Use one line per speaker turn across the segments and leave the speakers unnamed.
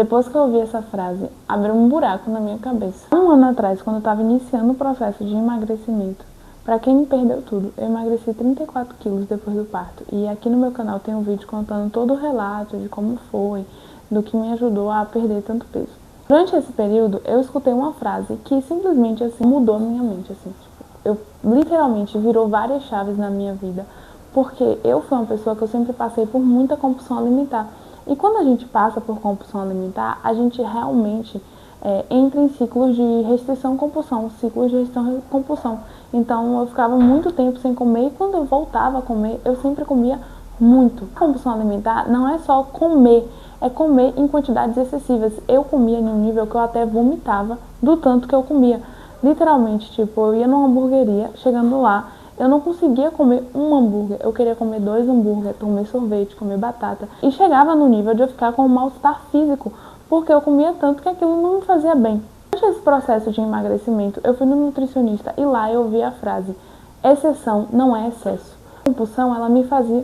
Depois que eu ouvi essa frase, abriu um buraco na minha cabeça. Um ano atrás, quando eu estava iniciando o processo de emagrecimento, para quem me perdeu tudo, eu emagreci 34 quilos depois do parto. E aqui no meu canal tem um vídeo contando todo o relato de como foi, do que me ajudou a perder tanto peso. Durante esse período, eu escutei uma frase que simplesmente assim mudou a minha mente, assim, eu literalmente virou várias chaves na minha vida, porque eu fui uma pessoa que eu sempre passei por muita compulsão alimentar. E quando a gente passa por compulsão alimentar, a gente realmente entra em ciclos de restrição-compulsão, ciclos de restrição-compulsão. Então eu ficava muito tempo sem comer e quando eu voltava a comer, eu sempre comia muito. A compulsão alimentar não é só comer, é comer em quantidades excessivas. Eu comia em um nível que eu até vomitava do tanto que eu comia. Literalmente, tipo, eu ia numa hamburgueria, chegando lá, eu não conseguia comer um hambúrguer, eu queria comer 2 hambúrgueres, comer sorvete, comer batata. E chegava no nível de eu ficar com um mal-estar físico, porque eu comia tanto que aquilo não me fazia bem. Durante esse processo de emagrecimento, eu fui no nutricionista e lá eu ouvi a frase: exceção não é excesso. A compulsão, ela me fazia...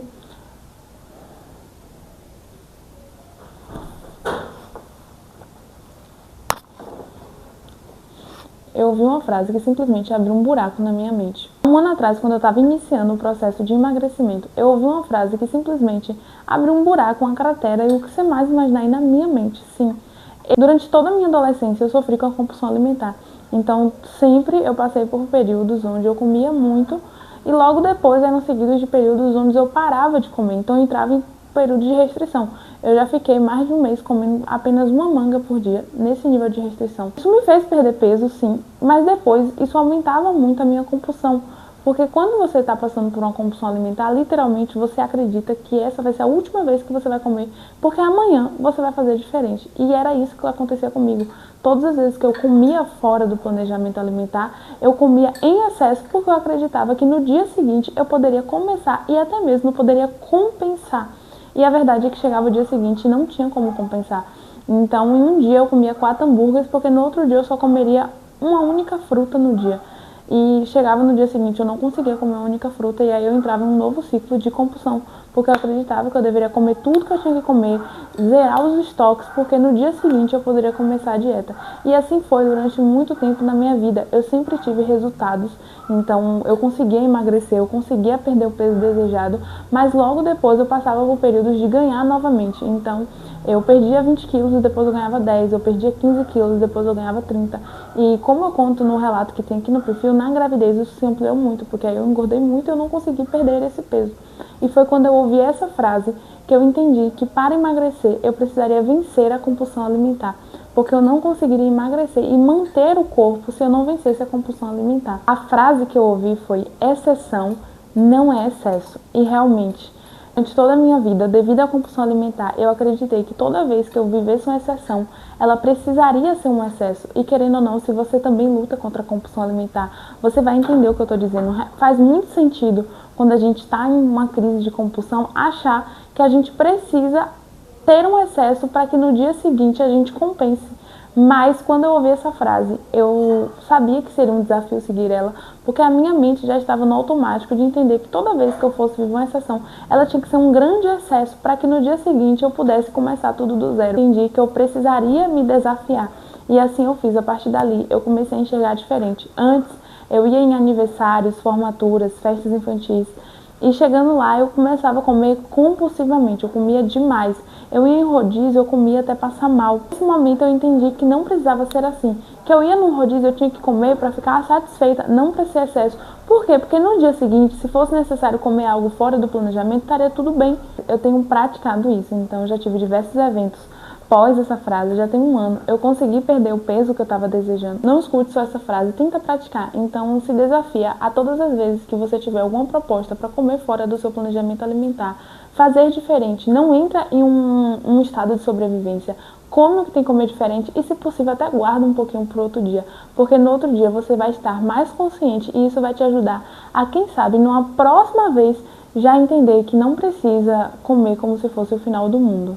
Eu ouvi uma frase que simplesmente abriu um buraco na minha mente. Um ano atrás, quando eu estava iniciando o processo de emagrecimento, eu ouvi uma frase que simplesmente abriu um buraco, uma cratera e o que você mais imaginar aí na minha mente. Sim, durante toda a minha adolescência eu sofri com a compulsão alimentar. Então, sempre eu passei por períodos onde eu comia muito e logo depois eram seguidos de períodos onde eu parava de comer. Então, eu entrava em período de restrição. Eu já fiquei mais de um mês comendo apenas uma manga por dia, nesse nível de restrição. Isso me fez perder peso, sim, mas depois isso aumentava muito a minha compulsão. Porque quando você está passando por uma compulsão alimentar, literalmente você acredita que essa vai ser a última vez que você vai comer, porque amanhã você vai fazer diferente. E era isso que acontecia comigo. Todas as vezes que eu comia fora do planejamento alimentar, eu comia em excesso porque eu acreditava que no dia seguinte eu poderia começar e até mesmo poderia compensar. E a verdade é que chegava o dia seguinte e não tinha como compensar. Então, em um dia eu comia 4 hambúrgueres, porque no outro dia eu só comeria uma única fruta no dia. E chegava no dia seguinte eu não conseguia comer uma única fruta e aí eu entrava em um novo ciclo de compulsão, porque eu acreditava que eu deveria comer tudo que eu tinha que comer, zerar os estoques, porque no dia seguinte eu poderia começar a dieta. E assim foi durante muito tempo na minha vida. Eu sempre tive resultados, então eu conseguia emagrecer, eu conseguia perder o peso desejado, mas logo depois eu passava por períodos de ganhar novamente. Então eu perdia 20 quilos e depois eu ganhava 10, eu perdia 15 quilos e depois eu ganhava 30. E como eu conto no relato que tem aqui no perfil, na gravidez isso se ampliou muito, porque aí eu engordei muito e eu não consegui perder esse peso. E foi quando eu ouvi essa frase que eu entendi que para emagrecer eu precisaria vencer a compulsão alimentar, porque eu não conseguiria emagrecer e manter o corpo se eu não vencesse a compulsão alimentar. A frase que eu ouvi foi: exceção não é excesso. E realmente, durante toda a minha vida, devido à compulsão alimentar, eu acreditei que toda vez que eu vivesse uma exceção, ela precisaria ser um excesso. E querendo ou não, se você também luta contra a compulsão alimentar, você vai entender o que eu estou dizendo. Faz muito sentido, quando a gente está em uma crise de compulsão, achar que a gente precisa ter um excesso para que no dia seguinte a gente compense. Mas quando eu ouvi essa frase, eu sabia que seria um desafio seguir ela, porque a minha mente já estava no automático de entender que toda vez que eu fosse viver uma exceção, ela tinha que ser um grande excesso para que no dia seguinte eu pudesse começar tudo do zero. Entendi que eu precisaria me desafiar e assim eu fiz. A partir dali eu comecei a enxergar diferente. Antes eu ia em aniversários, formaturas, festas infantis, e chegando lá eu começava a comer compulsivamente, eu comia demais. Eu ia em rodízio, eu comia até passar mal. Nesse momento eu entendi que não precisava ser assim, que eu ia num rodízio, eu tinha que comer para ficar satisfeita, não para ser excesso. Por quê? Porque no dia seguinte, se fosse necessário comer algo fora do planejamento, estaria tudo bem. Eu tenho praticado isso, então eu já tive diversos eventos. Após essa frase, já tem um ano, eu consegui perder o peso que eu estava desejando. Não escute só essa frase, tenta praticar. Então se desafia a todas as vezes que você tiver alguma proposta para comer fora do seu planejamento alimentar, fazer diferente. Não entra em um estado de sobrevivência. Come o que tem que comer diferente e, se possível, até guarda um pouquinho para o outro dia. Porque no outro dia você vai estar mais consciente e isso vai te ajudar a, quem sabe, numa próxima vez, já entender que não precisa comer como se fosse o final do mundo.